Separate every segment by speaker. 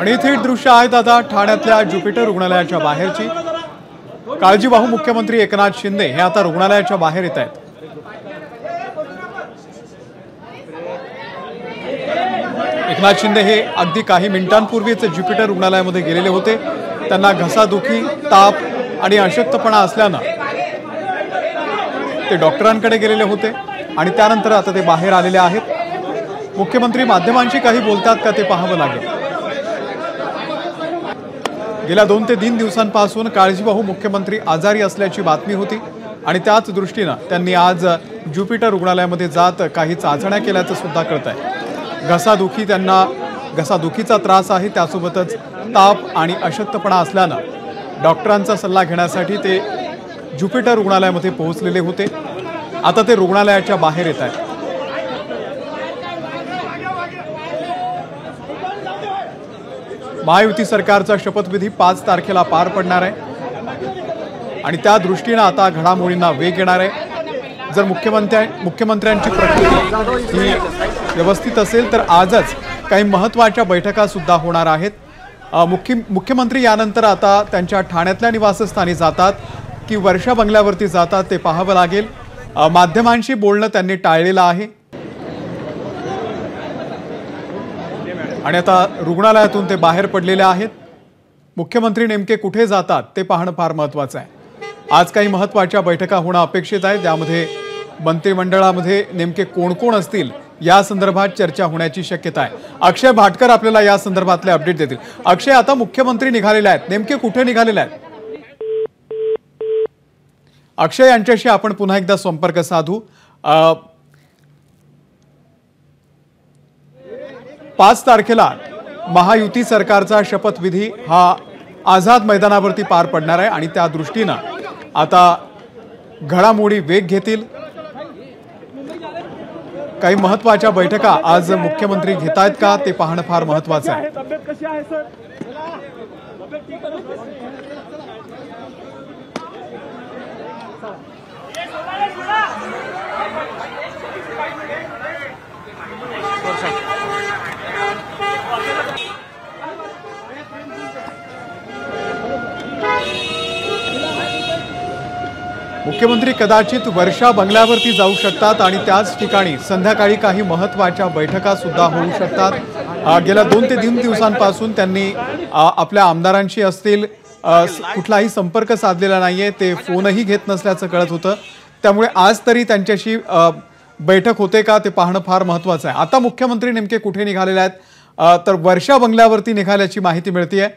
Speaker 1: आणि इथे दृश्य आहेत आता ठाण्यातल्या ज्युपिटर रुग्णालयाच्या बाहेरची। काळजीवाहू मुख्यमंत्री एकनाथ शिंदे हे आता रुग्णालयाच्या बाहेर येत आहेत। एकनाथ शिंदे हे अगदी काही मिनिटांपूर्वीच ज्युपिटर रुग्णालयामध्ये गेलेले होते। त्यांना घसादुखी, ताप आणि अशक्तपणा असल्याने ते डॉक्टरांकडे गेलेले होते आणि त्यानंतर आता ते बाहेर आलेले आहेत। मुख्यमंत्री माध्यमांशी काही बोलतात का ते पाहावं लागेल। गेल्या 2 ते 3 दिवसांपासून काळजीवाहू मुख्यमंत्री आजारी असल्याची बातमी होती आणि त्याच दृष्टीने त्यांनी आज ज्युपिटर रुग्णालयामध्ये जात काही चाचण्या केल्याचं सुद्धा कळतंय। घसादुखीचा त्रास आहे, त्यासोबतच ताप आणि अशक्तपणा असल्याने डॉक्टरांचा सल्ला घेण्यासाठी ते ज्युपिटर रुग्णालयामध्ये पोहोचलेले होते। आता ते रुग्णालयाच्या बाहेर येत आहेत। महायुती सरकारचा शपथविधी 5 तारखेला पार पडणार आहे आणि त्या दृष्टीने आता घडामोडींना वेग येणार आहे। जर मुख्यमंत्र्यांची प्रकृती ही व्यवस्थित असेल तर आजच काही महत्त्वाच्या बैठका सुद्धा होणार आहेत। मुख्यमंत्री यानंतर आता त्यांच्या ठाण्यातल्या निवासस्थानी जातात की वर्षा बंगल्यावरती जातात ते पाहावं लागेल। माध्यमांशी बोलणं त्यांनी टाळलेलं आहे आणि आता रुग्णालयातून ते बाहेर पडलेले आहेत। मुख्यमंत्री नेमके कुठे जातात ते पाहणं फार महत्त्वाचं आहे। आज काही महत्त्वाच्या बैठका होणं अपेक्षित आहे, त्यामध्ये मंत्रिमंडळामध्ये नेमके कोण कोण असतील या संदर्भात चर्चा होण्याची शक्यता आहे। अक्षय भाटकर आपल्याला या संदर्भातले अपडेट देतील। अक्षय, आता मुख्यमंत्री निघालेले आहेत, नेमके कुठे निघालेले आहेत? अक्षय यांच्याशी आपण पुन्हा एकदा संपर्क साधू। 5 तारखेला महायुती सरकारचा शपथविधी हा आझाद मैदानावरती पार पडणार आहे आणि त्या दृष्टीने आता घडामोडी वेग घेतील। काही महत्त्वाच्या बैठका आज मुख्यमंत्री घेत आहेत का ते पाहणं फार महत्त्वाचं आहे। मुख्यमंत्री कदाचित वर्षा बंगल्यावरती जाऊ शकतात आणि त्याच ठिकाणी संध्याकाळी काही महत्त्वाच्या बैठका सुद्धा होऊ शकतात। गेल्या 2 ते 3 दिवसांपासून त्यांनी आपल्या आमदारांशी असतील कुठलाही संपर्क साधलेला नाहीये, ते फोनही घेत नसल्याचं कळत होतं। त्यामुळे आज तरी त्यांच्याशी बैठक होते का ते पाहणं फार महत्त्वाचं आहे। आता मुख्यमंत्री नेमके कुठे निघालेले आहेत? तर वर्षा बंगल्यावरती निघाल्याची माहिती मिळतेय।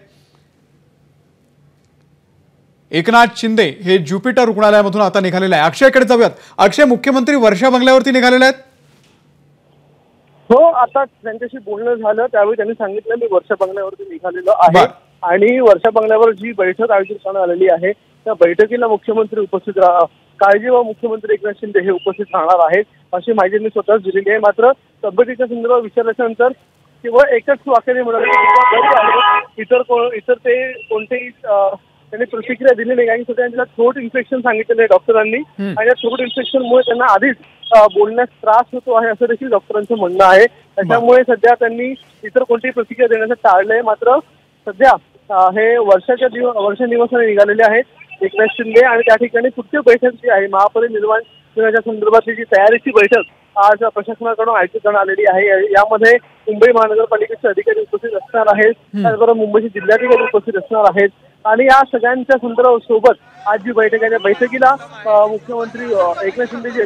Speaker 1: एकनाथ शिंदे हे ज्युपिटर रुग्णालयामधून आता निघालेले आहे। अक्षयकडे जाऊयात। अक्षय, मुख्यमंत्री वर्षा बंगल्यावरती निघालेले आहेत?
Speaker 2: हो, आता त्यांच्याशी बोलणं झालं त्यावेळी त्यांनी सांगितलं मी वर्षा बंगल्यावरती निघालेलो आहे आणि वर्षा बंगल्यावर जी बैठक आयोजित करण्यात आलेली आहे त्या बैठकीला मुख्यमंत्री उपस्थित काळजीवाहू मुख्यमंत्री एकनाथ शिंदे हे उपस्थित राहणार आहेत अशी माहिती त्यांनी स्वतःच दिलेली आहे। मात्र तब्येतीच्या संदर्भात विचारल्यानंतर केवळ एकच वाक्याने म्हणाले इतर ते कोणतेही त्यांनी प्रतिक्रिया दिली नाही आणि त्यांना थ्रोट इन्फेक्शन सांगितलेलं आहे डॉक्टरांनी आणि या थ्रोट इन्फेक्शनमुळे त्यांना आधीच बोलण्यास त्रास होतो आहे असं देखील डॉक्टरांचं म्हणणं आहे। त्याच्यामुळे सध्या त्यांनी इतर कोणतीही प्रतिक्रिया देण्याचं टाळलंय। मात्र सध्या हे वर्षा निवासाने निघालेले आहेत एकनाथ शिंदे आणि त्या ठिकाणी पुढची बैठक जी आहे महापरिनिर्वाणाच्या संदर्भातली जी तयारीची बैठक आज प्रशासनाकडून आयोजित करण्यात आलेली आहे। यामध्ये मुंबई महानगरपालिकेचे अधिकारी उपस्थित असणार आहेत, त्याचबरोबर मुंबईचे जिल्हाधिकारी उपस्थित असणार आहेत आणि या सगळ्यांच्या सोबत आज जी बैठक आहे त्या बैठकीला मुख्यमंत्री एकनाथ शिंदे जी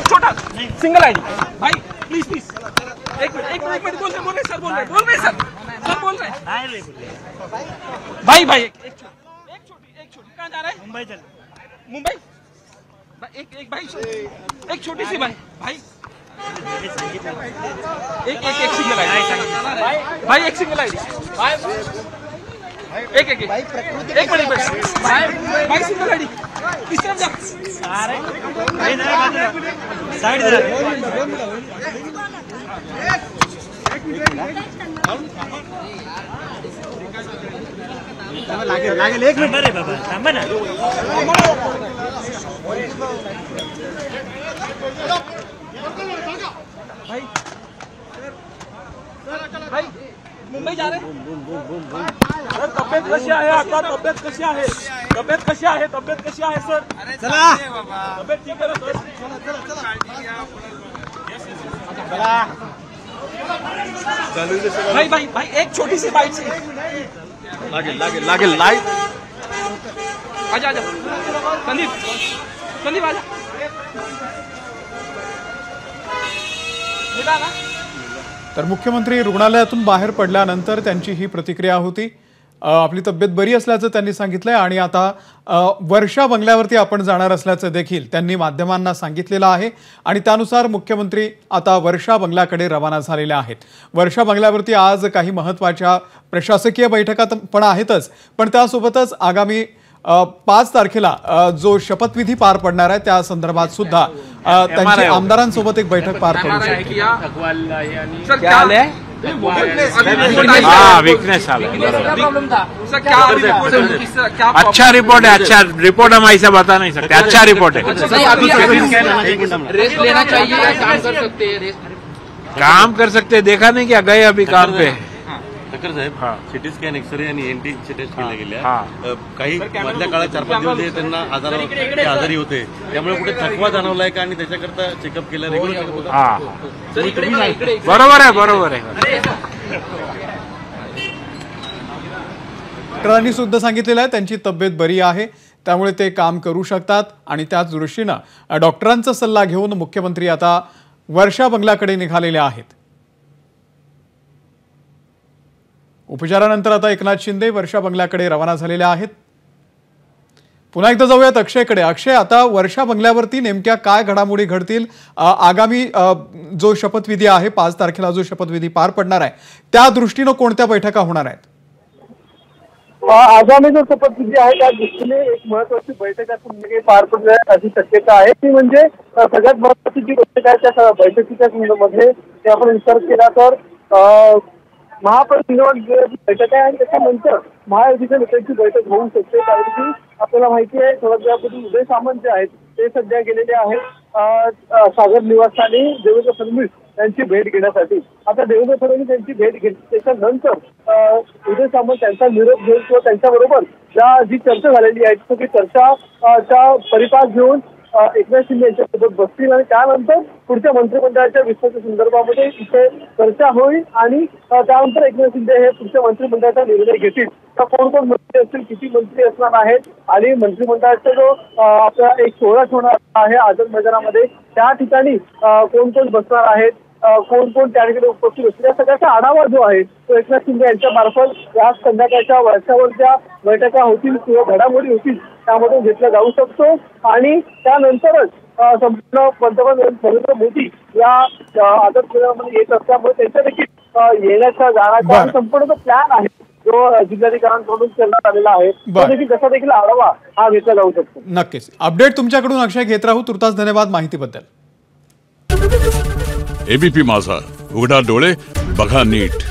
Speaker 3: छोटा सिंगल आईडी भाई प्लीज एक मिनट बोल रहे सर बोल रहे भाई एक छोटी कहाँ जा रहा है? मुंबई एक भाई एक छोटी सी भाई एक सिंगल आईडी भाई, एक सिंगल आईडी एक मिनट भाई सिंगल आईडी किस तरफ जा
Speaker 4: लागेल 1 मिनिट रे बाबा, थांबा ना.
Speaker 3: भाई मुंबई जा रहे सर. तब्येत कशी आहे आता? तब्येत कशी आहे? तब्येत कशी आहे? तब्येत कशी आहे सर?
Speaker 4: चला
Speaker 3: तब्येत ठीक आहे ना सर? भाई एक छोटी सी बाइट से लागेल लाइट. आजा संदीप आजा. मिला ना.
Speaker 1: तर मुख्यमंत्री रुग्णालयातून बाहेर पडल्यानंतर त्यांची ही प्रतिक्रिया होती. आपली तब्येत बरी असल्याचं त्यांनी सांगितलंय आणि आता वर्षा बंगल्यावरती आपण जाणार असल्याचं देखील त्यांनी माध्यमांना सांगितलेलं आहे आणि त्यानुसार मुख्यमंत्री आता वर्षा बंगल्याकडे रवाना झालेले आहेत. वर्षा बंगल्यावरती आज काही महत्त्वाच्या प्रशासकीय बैठका पण आहेतच, पण त्यासोबतच आगामी 5 तारखेला जो शपथविधी पार पडणार आहे त्या संदर्भात सुद्धा त्यांची आमदारांसोबत एक बैठक पार पडू शकते.
Speaker 5: वीकनेस अच्छा रिपोर्ट है. अच्छा रिपोर्ट हम ऐसा बता नहीं सकते. अच्छा रिपोर्ट है.
Speaker 6: रेस्ट लेना चाहिए या काम कर सकते हैं?
Speaker 5: काम कर सकते हैं. देखा नहीं क्या गए अभी काम पे.
Speaker 7: ठाकर साहेब, सिटी स्कॅन, एक्सरे आणि एनटी टेस्ट केले गेले. काही मधल्या काळात 4-5 दिवस त्यांना आजारी होते, त्यामुळे कुठे थकवा जाणवलाय का आणि त्याच्याकरता चेकअप केलं रेग्युलर?
Speaker 5: बरोबर आहे.
Speaker 1: डॉक्टरांनी सुद्धा सांगितलेलं आहे त्यांची तब्येत बरी आहे, त्यामुळे ते काम करू शकतात आणि त्याच दृष्टीनं डॉक्टरांचा सल्ला घेऊन मुख्यमंत्री आता वर्षा बंगल्याकडे निघालेले आहेत. उपचारानंतर आता एकनाथ शिंदे वर्षा बंगल्याकडे रवाना झालेले आहेत. पुन्हा एकदा जाऊयात अक्षयकडे. अक्षय, आता वर्षा बंगल्यावरती नेमक्या काय घडामोडी घडतील? आगामी जो शपथविधी आहे 5 तारखेला जो शपथविधी पार पडणार आहे त्या दृष्टीनं कोणत्या बैठका होणार आहेत?
Speaker 2: आगामी जो शपथविधी आहे त्या दृष्टीने एक महत्वाची बैठक संध्याकाळी पार पडण्याची अशी शक्यता आहे. ती म्हणजे सगळ्यात महत्वाची जी बैठक आहे त्या बैठकीच्या संदर्भामध्ये आपण विचार केला तर महापरिनिर्वाण बैठक आहे आणि त्याच्यानंतर महायुतीच्या नेत्यांची बैठक होऊ शकते. कारण की आपल्याला माहिती आहे थोड्या वेळापूर्वी उदय सामंत जे आहेत ते सध्या गेलेले आहेत सागर निवासस्थानी देवेंद्र फडणवीस यांची भेट घेण्यासाठी. आता देवेंद्र फडणवीस यांची भेट घेतली त्याच्यानंतर उदय सामंत त्यांचा निरोप घेऊन किंवा त्यांच्याबरोबर जी चर्चा झालेली आहे ती चर्चाचा परिपाक घेऊन एकनाथ शिंदे यांच्यासोबत बसतील आणि त्यानंतर पुढच्या मंत्रिमंडळाच्या विस्ताराच्या संदर्भामध्ये इथे चर्चा होईल आणि त्यानंतर एकनाथ शिंदे हे पुढच्या मंत्रिमंडळाचा निर्णय घेतील. तर कोण मंत्री असतील, किती मंत्री असणार आहेत आणि मंत्रिमंडळाचा जो आपला एक सोहळा होणार आहे आझाद मैदानामध्ये त्या ठिकाणी कोण बसणार आहेत, कोण त्या ठिकाणी उपस्थित असतील या सगळ्याचा आढावा जो आहे तो एकनाथ शिंदे यांच्या मार्फत या संध्याकाळच्या वर्षावरच्या बैठका होतील किंवा घडामोडी होतील त्यामधून घेतला जाऊ शकतो आणि त्यानंतरच संपूर्ण पंतप्रधान नरेंद्र मोदी या आझाद मैदानामध्ये येत असल्यामुळे त्यांच्या देखील येण्याचा जाण्याचा संपूर्ण जो प्लॅन आहे जो जिल्हाधिकाऱ्यांकडून करण्यात आलेला आहे तो देखील कसा देखील आढावा हा घेतला जाऊ शकतो.
Speaker 1: नक्कीच अपडेट तुमच्याकडून अक्षय घेत राहू. तुर्तास धन्यवाद माहितीबद्दल.
Speaker 8: एबीपी माझा, उघडा डोळे बघा नीट.